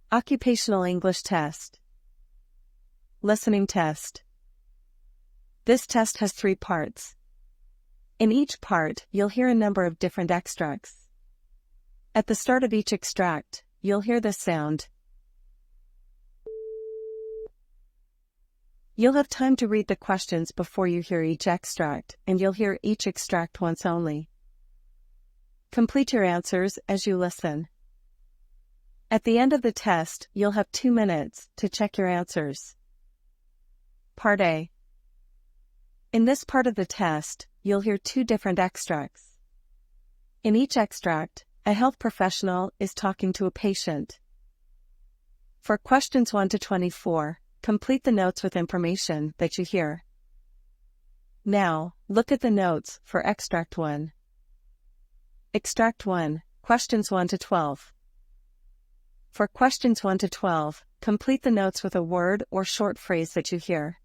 Occupational English Test. Listening Test. This test has 3 parts. In each part, you'll hear a number of different extracts. At the start of each extract, you'll hear this sound. You'll have time to read the questions before you hear each extract, and you'll hear each extract once only. Complete your answers as you listen. At the end of the test, you'll have 2 minutes to check your answers. Part A. In this part of the test, you'll hear 2 different extracts. In each extract, a health professional is talking to a patient. For questions 1 to 24, complete the notes with information that you hear. Now, look at the notes for Extract 1. Extract 1, questions 1 to 12. For questions 1 to 12, complete the notes with a word or short phrase that you hear.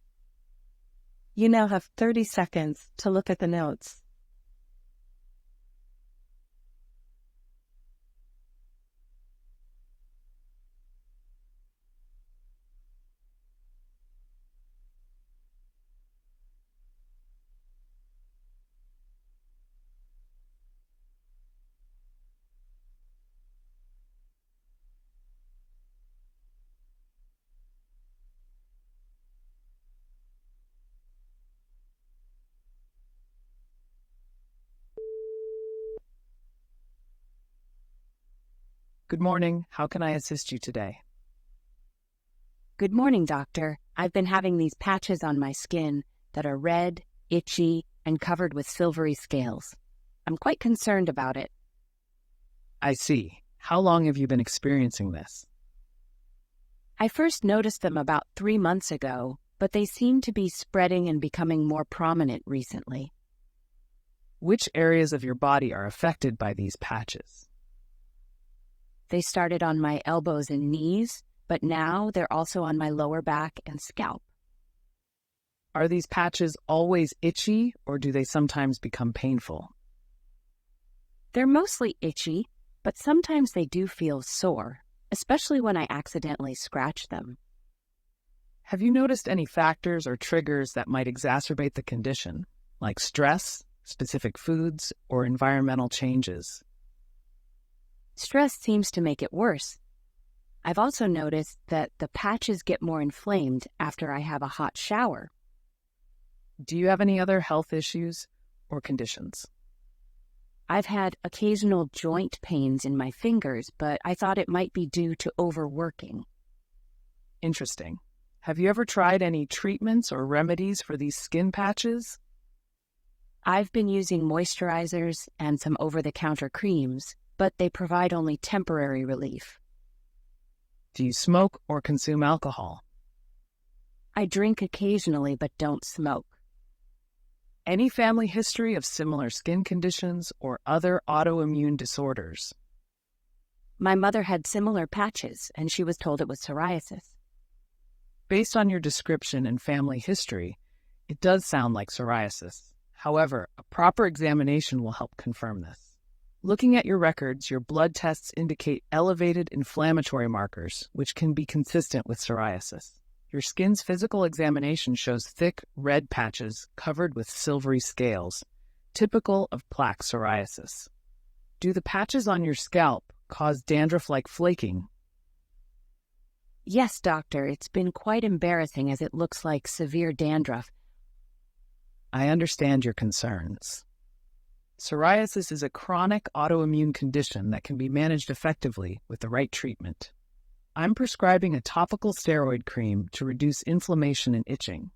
You now have 30 seconds to look at the notes. Good morning. How can I assist you today? Good morning, doctor. I've been having these patches on my skin that are red, itchy, and covered with silvery scales. I'm quite concerned about it. I see. How long have you been experiencing this? I first noticed them about 3 months ago, but they seem to be spreading and becoming more prominent recently. Which areas of your body are affected by these patches? They started on my elbows and knees, but now they're also on my lower back and scalp. Are these patches always itchy, or do they sometimes become painful? They're mostly itchy, but sometimes they do feel sore, especially when I accidentally scratch them. Have you noticed any factors or triggers that might exacerbate the condition, like stress, specific foods, or environmental changes? Stress seems to make it worse. I've also noticed that the patches get more inflamed after I have a hot shower. Do you have any other health issues or conditions? I've had occasional joint pains in my fingers, but I thought it might be due to overworking. Interesting. Have you ever tried any treatments or remedies for these skin patches? I've been using moisturizers and some over-the-counter creams, but they provide only temporary relief. Do you smoke or consume alcohol? I drink occasionally but don't smoke. Any family history of similar skin conditions or other autoimmune disorders? My mother had similar patches, and she was told it was psoriasis. Based on your description and family history, it does sound like psoriasis. However, a proper examination will help confirm this. Looking at your records, your blood tests indicate elevated inflammatory markers, which can be consistent with psoriasis. Your skin's physical examination shows thick, red patches covered with silvery scales, typical of plaque psoriasis. Do the patches on your scalp cause dandruff-like flaking? Yes, doctor, it's been quite embarrassing as it looks like severe dandruff. I understand your concerns. Psoriasis is a chronic autoimmune condition that can be managed effectively with the right treatment. I'm prescribing a topical steroid cream to reduce inflammation and itching.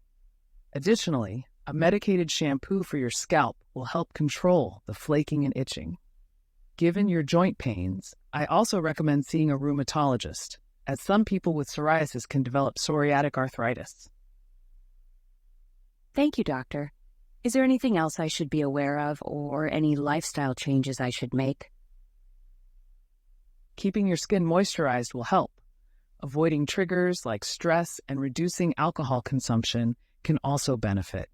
Additionally, a medicated shampoo for your scalp will help control the flaking and itching. Given your joint pains, I also recommend seeing a rheumatologist, as some people with psoriasis can develop psoriatic arthritis. Thank you, doctor. Is there anything else I should be aware of or any lifestyle changes I should make? Keeping your skin moisturized will help. Avoiding triggers like stress and reducing alcohol consumption can also benefit.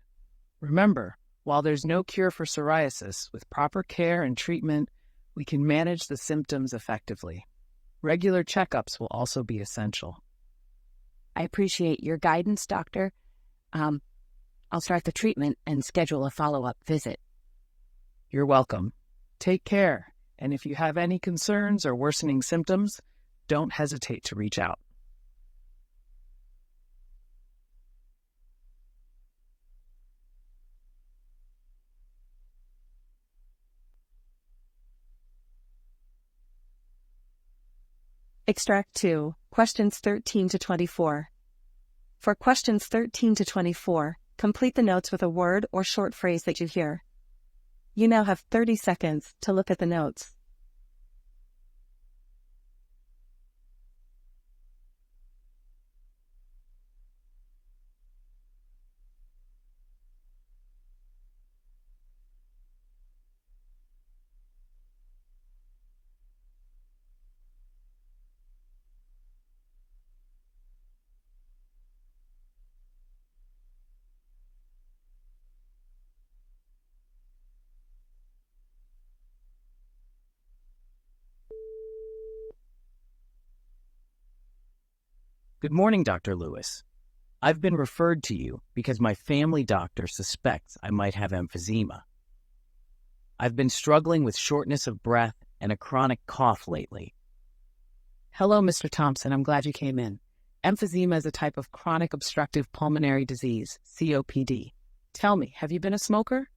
Remember, while there's no cure for psoriasis, with proper care and treatment, we can manage the symptoms effectively. Regular checkups will also be essential. I appreciate your guidance, doctor. I'll start the treatment and schedule a follow-up visit. You're welcome. Take care, and if you have any concerns or worsening symptoms, don't hesitate to reach out. Extract 2, questions 13 to 24. For questions 13 to 24, complete the notes with a word or short phrase that you hear. You now have 30 seconds to look at the notes. Good morning, Dr. Lewis. I've been referred to you because my family doctor suspects I might have emphysema. I've been struggling with shortness of breath and a chronic cough lately. Hello, Mr. Thompson. I'm glad you came in. Emphysema is a type of chronic obstructive pulmonary disease, COPD. Tell me, have you been a smoker?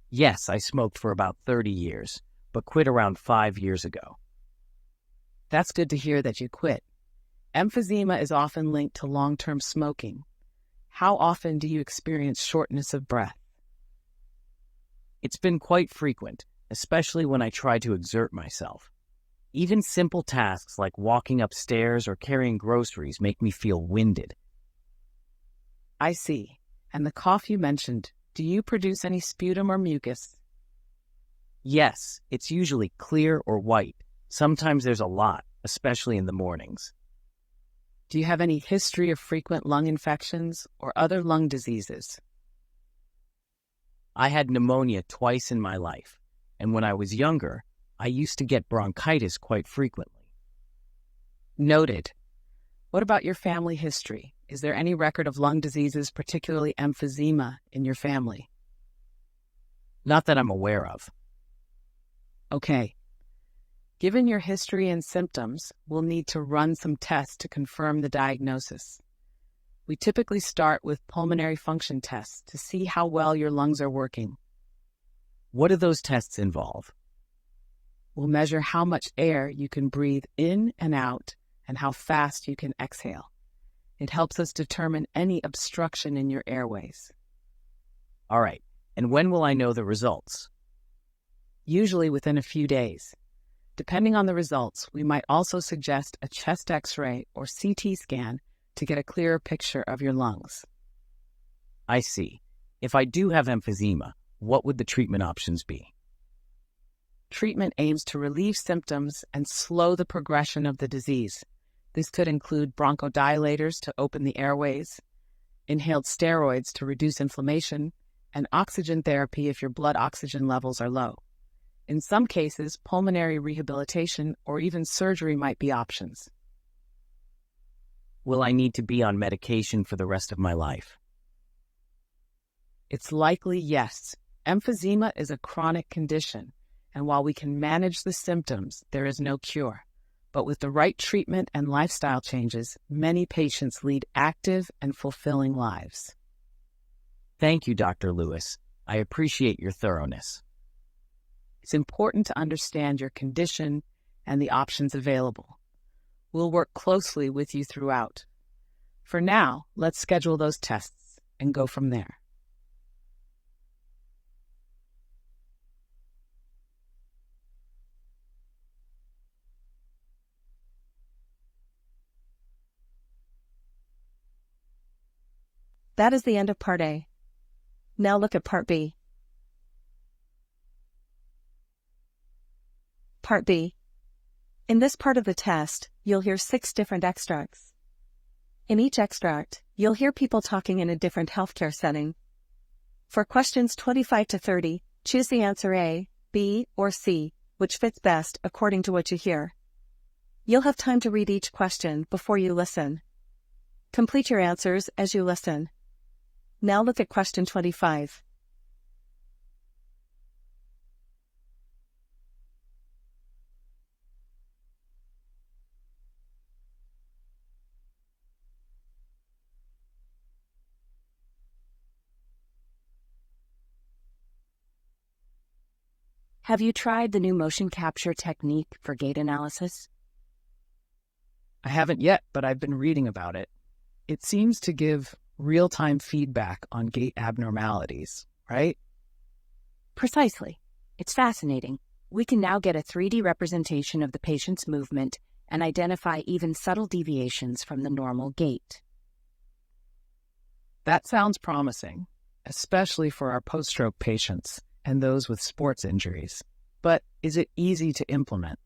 Yes, I smoked for about 30 years, but quit around 5 years ago. That's good to hear that you quit. Emphysema is often linked to long-term smoking. How often do you experience shortness of breath? It's been quite frequent, especially when I try to exert myself. Even simple tasks like walking upstairs or carrying groceries make me feel winded. I see. And the cough you mentioned, do you produce any sputum or mucus? Yes, it's usually clear or white. Sometimes there's a lot, especially in the mornings. Do you have any history of frequent lung infections or other lung diseases? I had pneumonia twice in my life, and when I was younger, I used to get bronchitis quite frequently. Noted. What about your family history? Is there any record of lung diseases, particularly emphysema, in your family? Not that I'm aware of. Okay. Given your history and symptoms, we'll need to run some tests to confirm the diagnosis. We typically start with pulmonary function tests to see how well your lungs are working. What do those tests involve? We'll measure how much air you can breathe in and out and how fast you can exhale. It helps us determine any obstruction in your airways. All right. And when will I know the results? Usually within a few days. Depending on the results, we might also suggest a chest X-ray or CT scan to get a clearer picture of your lungs. I see. If I do have emphysema, what would the treatment options be? Treatment aims to relieve symptoms and slow the progression of the disease. This could include bronchodilators to open the airways, inhaled steroids to reduce inflammation, and oxygen therapy if your blood oxygen levels are low. In some cases, pulmonary rehabilitation or even surgery might be options. Will I need to be on medication for the rest of my life? It's likely yes. Emphysema is a chronic condition, and while we can manage the symptoms, there is no cure. But with the right treatment and lifestyle changes, many patients lead active and fulfilling lives. Thank you, Dr. Lewis. I appreciate your thoroughness. It's important to understand your condition and the options available. We'll work closely with you throughout. For now, let's schedule those tests and go from there. That is the end of Part A. Now look at Part B. Part B. In this part of the test, you'll hear 6 different extracts. In each extract, you'll hear people talking in a different healthcare setting. For questions 25 to 30, choose the answer A, B, or C, which fits best according to what you hear. You'll have time to read each question before you listen. Complete your answers as you listen. Now look at question 25. Have you tried the new motion capture technique for gait analysis? I haven't yet, but I've been reading about it. It seems to give real-time feedback on gait abnormalities, right? Precisely. It's fascinating. We can now get a 3D representation of the patient's movement and identify even subtle deviations from the normal gait. That sounds promising, especially for our post-stroke patients and those with sports injuries. But is it easy to implement?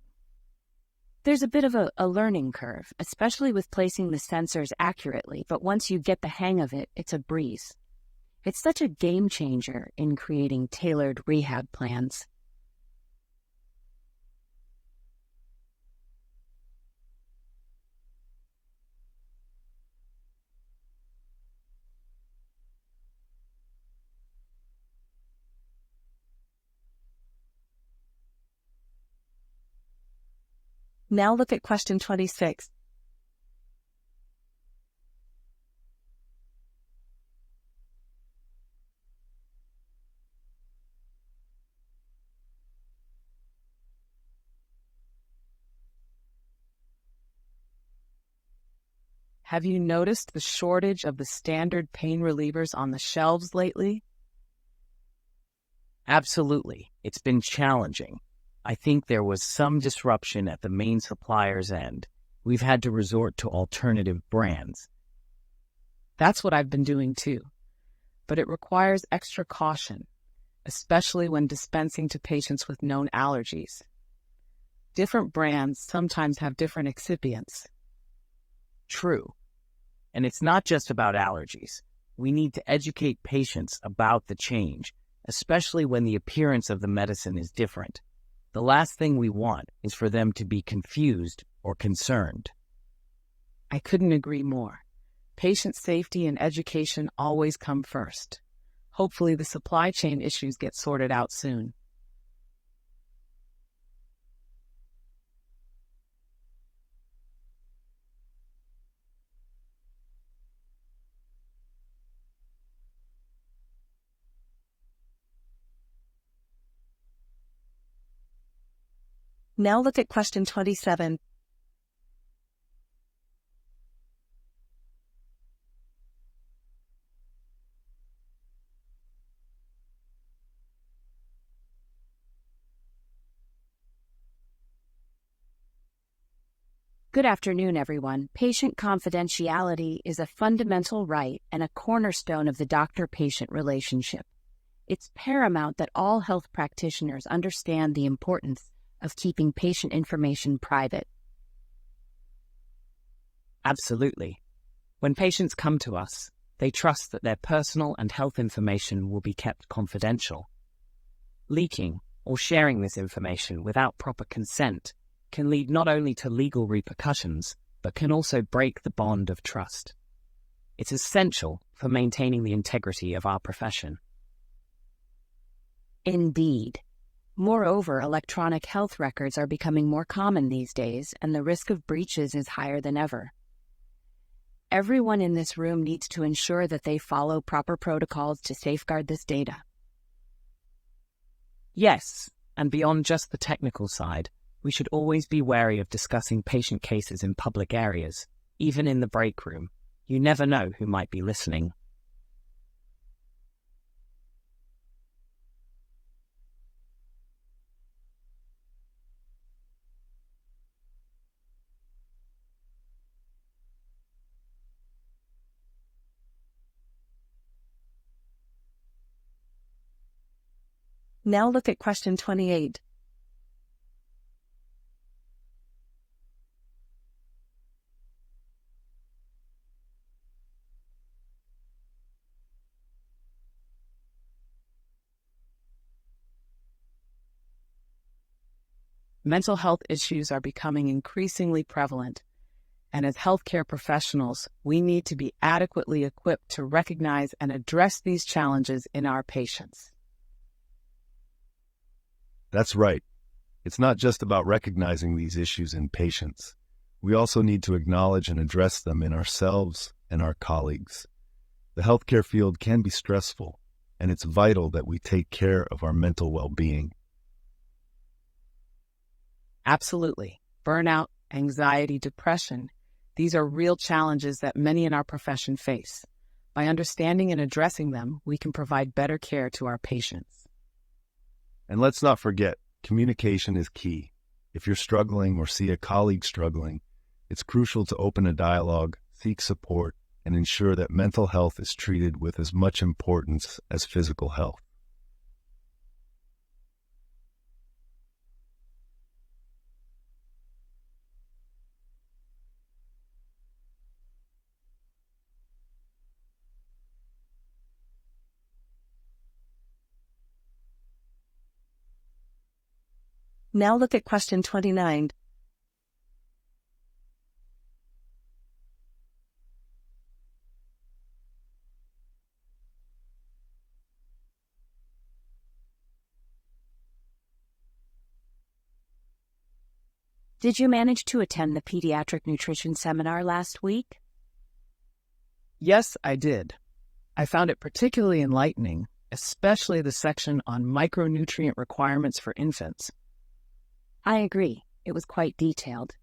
There's a bit of a learning curve, especially with placing the sensors accurately, but once you get the hang of it, it's a breeze. It's such a game changer in creating tailored rehab plans. Now look at question 26. Have you noticed the shortage of the standard pain relievers on the shelves lately? Absolutely. It's been challenging. I think there was some disruption at the main supplier's end. We've had to resort to alternative brands. That's what I've been doing too. But it requires extra caution, especially when dispensing to patients with known allergies. Different brands sometimes have different excipients. True. And it's not just about allergies. We need to educate patients about the change, especially when the appearance of the medicine is different. The last thing we want is for them to be confused or concerned. I couldn't agree more. Patient safety and education always come first. Hopefully the supply chain issues get sorted out soon. Now look at question 27. Good afternoon, everyone. Patient confidentiality is a fundamental right and a cornerstone of the doctor-patient relationship. It's paramount that all health practitioners understand the importance of keeping patient information private. Absolutely. When patients come to us, they trust that their personal and health information will be kept confidential. Leaking or sharing this information without proper consent can lead not only to legal repercussions, but can also break the bond of trust. It's essential for maintaining the integrity of our profession. Indeed. Moreover, electronic health records are becoming more common these days, and the risk of breaches is higher than ever. Everyone in this room needs to ensure that they follow proper protocols to safeguard this data. Yes, and beyond just the technical side, we should always be wary of discussing patient cases in public areas, even in the break room. You never know who might be listening. Now look at question 28. mental health issues are becoming increasingly prevalent, and as healthcare professionals, we need to be adequately equipped to recognize and address these challenges in our patients. That's right. It's not just about recognizing these issues in patients. We also need to acknowledge and address them in ourselves and our colleagues. The healthcare field can be stressful, and it's vital that we take care of our mental well-being. Absolutely. Burnout, anxiety, depression, these are real challenges that many in our profession face. By understanding and addressing them, we can provide better care to our patients. And let's not forget, communication is key. If you're struggling or see a colleague struggling, it's crucial to open a dialogue, seek support, and ensure that mental health is treated with as much importance as physical health. Now look at question 29. Did you manage to attend the pediatric nutrition seminar last week? Yes, I did. I found it particularly enlightening, especially the section on micronutrient requirements for infants. I agree. It was quite detailed.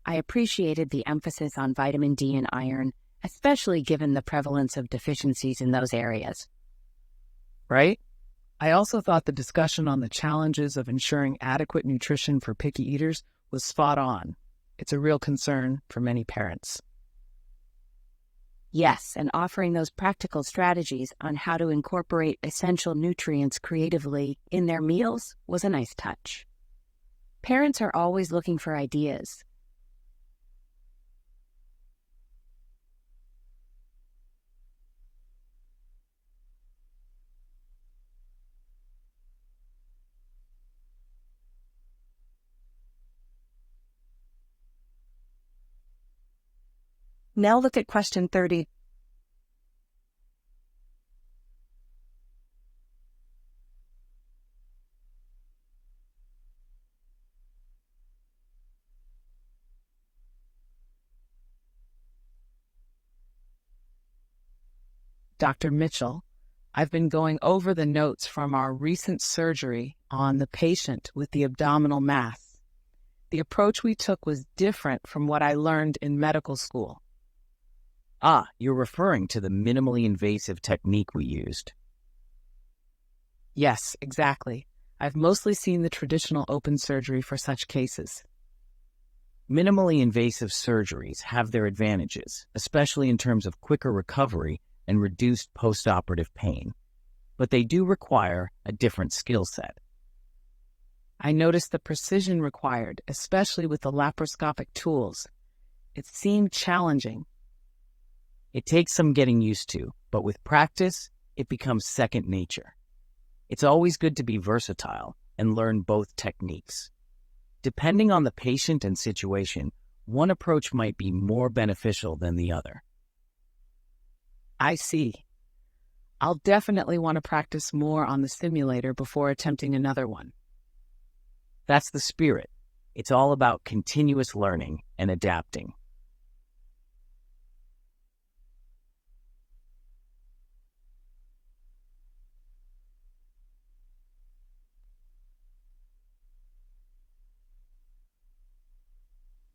I appreciated the emphasis on vitamin D and iron, especially given the prevalence of deficiencies in those areas. Right? I also thought the discussion on the challenges of ensuring adequate nutrition for picky eaters was spot on. It's a real concern for many parents. Yes, and offering those practical strategies on how to incorporate essential nutrients creatively in their meals was a nice touch. Parents are always looking for ideas. Now look at question 30. Dr. Mitchell, I've been going over the notes from our recent surgery on the patient with the abdominal mass. The approach we took was different from what I learned in medical school. Ah, you're referring to the minimally invasive technique we used. Yes, exactly. I've mostly seen the traditional open surgery for such cases. Minimally invasive surgeries have their advantages, especially in terms of quicker recovery and reduced postoperative pain, but they do require a different skill set. I noticed the precision required, especially with the laparoscopic tools. It seemed challenging. It takes some getting used to, but with practice, it becomes second nature. It's always good to be versatile and learn both techniques. Depending on the patient and situation, one approach might be more beneficial than the other. I see. I'll definitely want to practice more on the simulator before attempting another one. That's the spirit. It's all about continuous learning and adapting.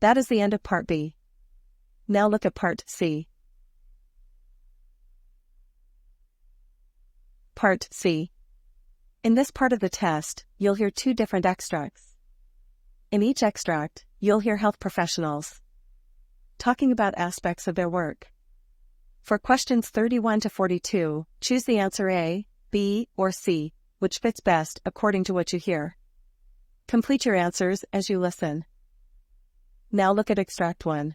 That is the end of Part B. Now look at Part C. Part C. In this part of the test, you'll hear two different extracts. In each extract, you'll hear health professionals talking about aspects of their work. For questions 31 to 42, choose the answer A, B, or C, which fits best according to what you hear. Complete your answers as you listen. Now look at Extract 1.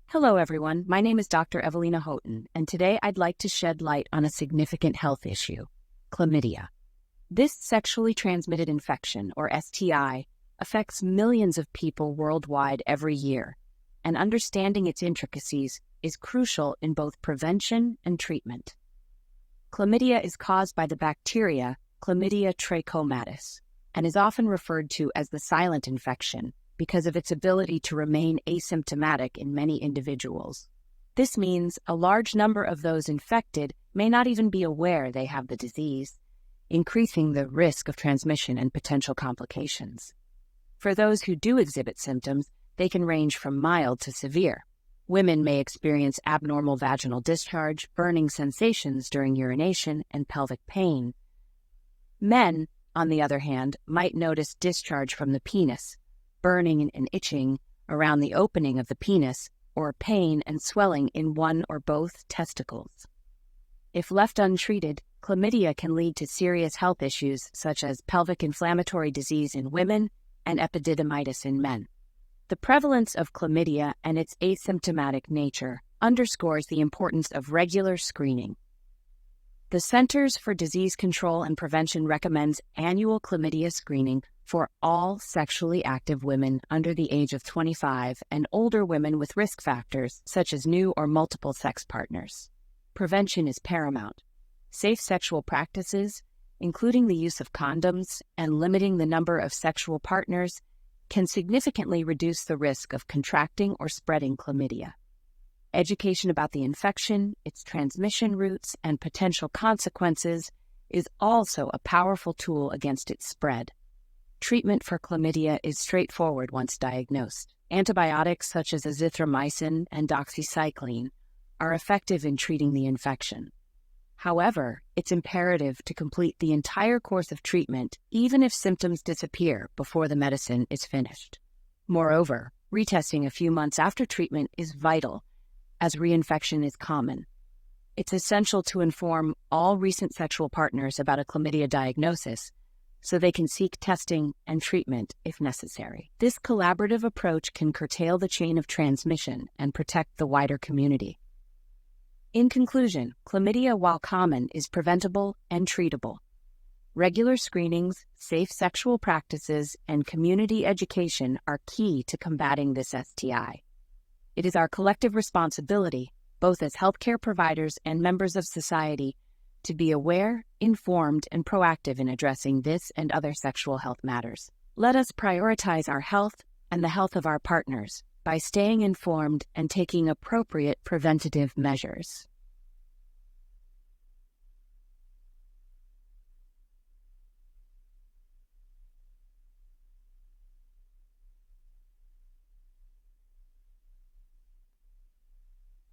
Hello, everyone. My name is Dr. Evelina Houghton, and today I'd like to shed light on a significant health issue, chlamydia. This sexually transmitted infection, or STI, affects millions of people worldwide every year, and understanding its intricacies is crucial in both prevention and treatment. Chlamydia is caused by the bacteria Chlamydia trachomatis and is often referred to as the silent infection because of its ability to remain asymptomatic in many individuals. This means a large number of those infected may not even be aware they have the disease, increasing the risk of transmission and potential complications. For those who do exhibit symptoms, they can range from mild to severe. Women may experience abnormal vaginal discharge, burning sensations during urination, and pelvic pain. Men, on the other hand, might notice discharge from the penis, burning and itching around the opening of the penis, or pain and swelling in one or both testicles. If left untreated, chlamydia can lead to serious health issues such as pelvic inflammatory disease in women and epididymitis in men. The prevalence of chlamydia and its asymptomatic nature underscores the importance of regular screening. The Centers for Disease Control and Prevention recommends annual chlamydia screening for all sexually active women under the age of 25 and older women with risk factors such as new or multiple sex partners. Prevention is paramount. Safe sexual practices, including the use of condoms and limiting the number of sexual partners, can significantly reduce the risk of contracting or spreading chlamydia. Education about the infection, its transmission routes, and potential consequences is also a powerful tool against its spread. Treatment for chlamydia is straightforward once diagnosed. Antibiotics such as azithromycin and doxycycline are effective in treating the infection. However, it's imperative to complete the entire course of treatment even if symptoms disappear before the medicine is finished. Moreover, retesting a few months after treatment is vital, as reinfection is common. It's essential to inform all recent sexual partners about a chlamydia diagnosis so they can seek testing and treatment if necessary. This collaborative approach can curtail the chain of transmission and protect the wider community. In conclusion, chlamydia, while common, is preventable and treatable. Regular screenings, safe sexual practices, and community education are key to combating this STI. It is our collective responsibility, both as healthcare providers and members of society, to be aware, informed, and proactive in addressing this and other sexual health matters. Let us prioritize our health and the health of our partners by staying informed and taking appropriate preventative measures.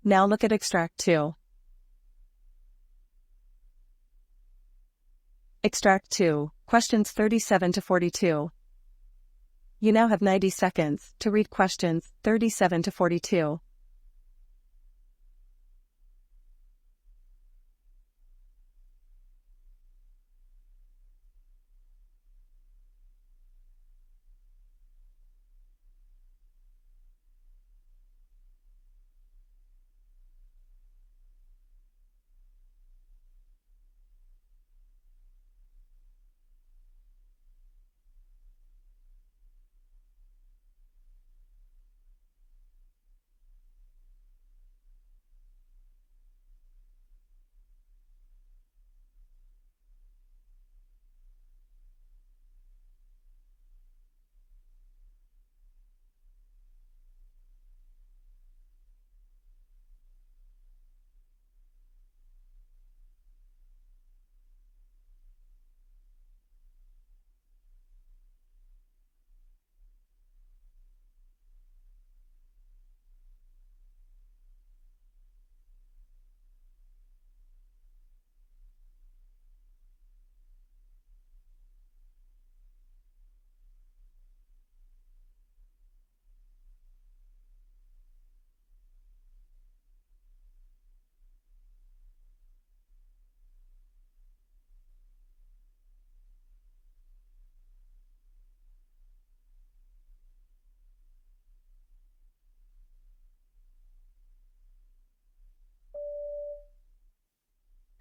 Now look at Extract 2. Extract 2, questions 37 to 42. You now have 90 seconds to read questions 37 to 42.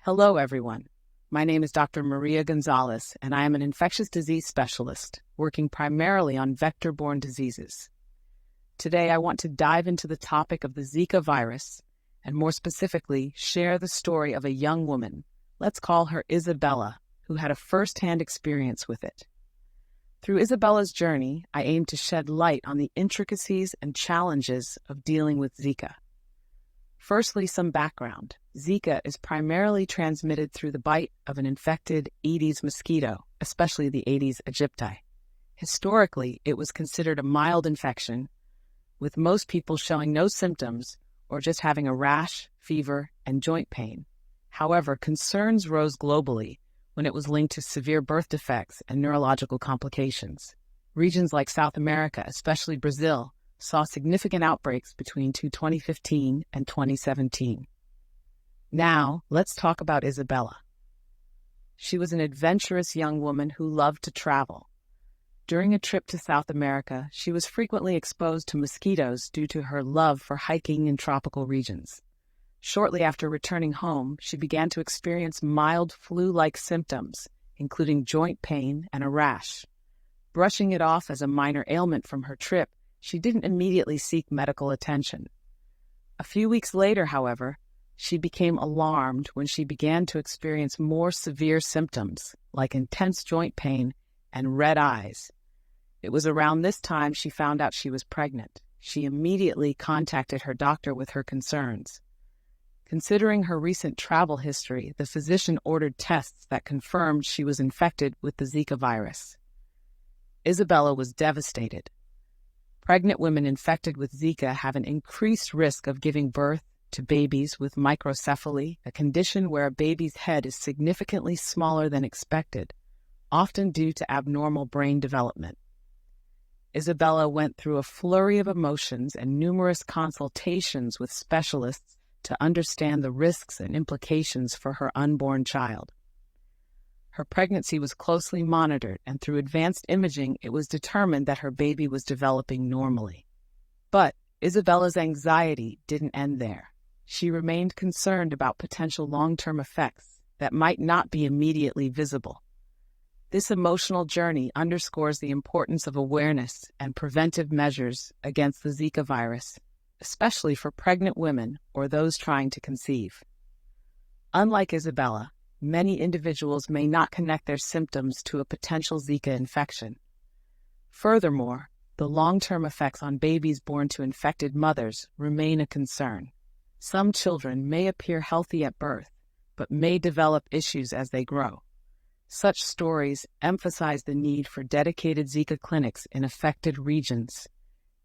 Hello, everyone. My name is Dr. Maria Gonzalez, and I am an infectious disease specialist working primarily on vector-borne diseases. Today, I want to dive into the topic of the Zika virus, and more specifically, share the story of a young woman, let's call her Isabella, who had a first-hand experience with it. Through Isabella's journey, I aim to shed light on the intricacies and challenges of dealing with Zika. Firstly, some background. Zika is primarily transmitted through the bite of an infected Aedes mosquito, especially the Aedes aegypti. Historically, it was considered a mild infection, with most people showing no symptoms or just having a rash, fever, and joint pain. However, concerns rose globally when it was linked to severe birth defects and neurological complications. Regions like South America, especially Brazil, saw significant outbreaks between 2015 and 2017. Now, let's talk about Isabella. She was an adventurous young woman who loved to travel. During a trip to South America, she was frequently exposed to mosquitoes due to her love for hiking in tropical regions. Shortly after returning home, she began to experience mild flu-like symptoms, including joint pain and a rash. Brushing it off as a minor ailment from her trip, she didn't immediately seek medical attention. A few weeks later, however, she became alarmed when she began to experience more severe symptoms, like intense joint pain and red eyes. It was around this time she found out she was pregnant. She immediately contacted her doctor with her concerns. Considering her recent travel history, the physician ordered tests that confirmed she was infected with the Zika virus. Isabella was devastated. Pregnant women infected with Zika have an increased risk of giving birth to babies with microcephaly, a condition where a baby's head is significantly smaller than expected, often due to abnormal brain development. Isabella went through a flurry of emotions and numerous consultations with specialists to understand the risks and implications for her unborn child. Her pregnancy was closely monitored, and through advanced imaging, it was determined that her baby was developing normally. But Isabella's anxiety didn't end there. She remained concerned about potential long-term effects that might not be immediately visible. This emotional journey underscores the importance of awareness and preventive measures against the Zika virus, especially for pregnant women or those trying to conceive. Unlike Isabella, many individuals may not connect their symptoms to a potential Zika infection. Furthermore, the long-term effects on babies born to infected mothers remain a concern. Some children may appear healthy at birth, but may develop issues as they grow. Such stories emphasize the need for dedicated Zika clinics in affected regions.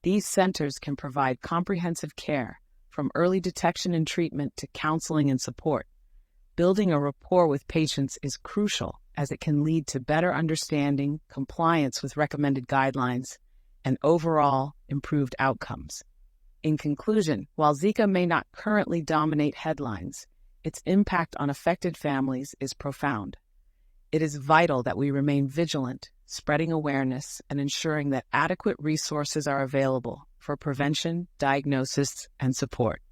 These centers can provide comprehensive care, from early detection and treatment to counseling and support. Building a rapport with patients is crucial, as it can lead to better understanding, compliance with recommended guidelines, and overall improved outcomes. In conclusion, while Zika may not currently dominate headlines, its impact on affected families is profound. It is vital that we remain vigilant, spreading awareness and ensuring that adequate resources are available for prevention, diagnosis, and support.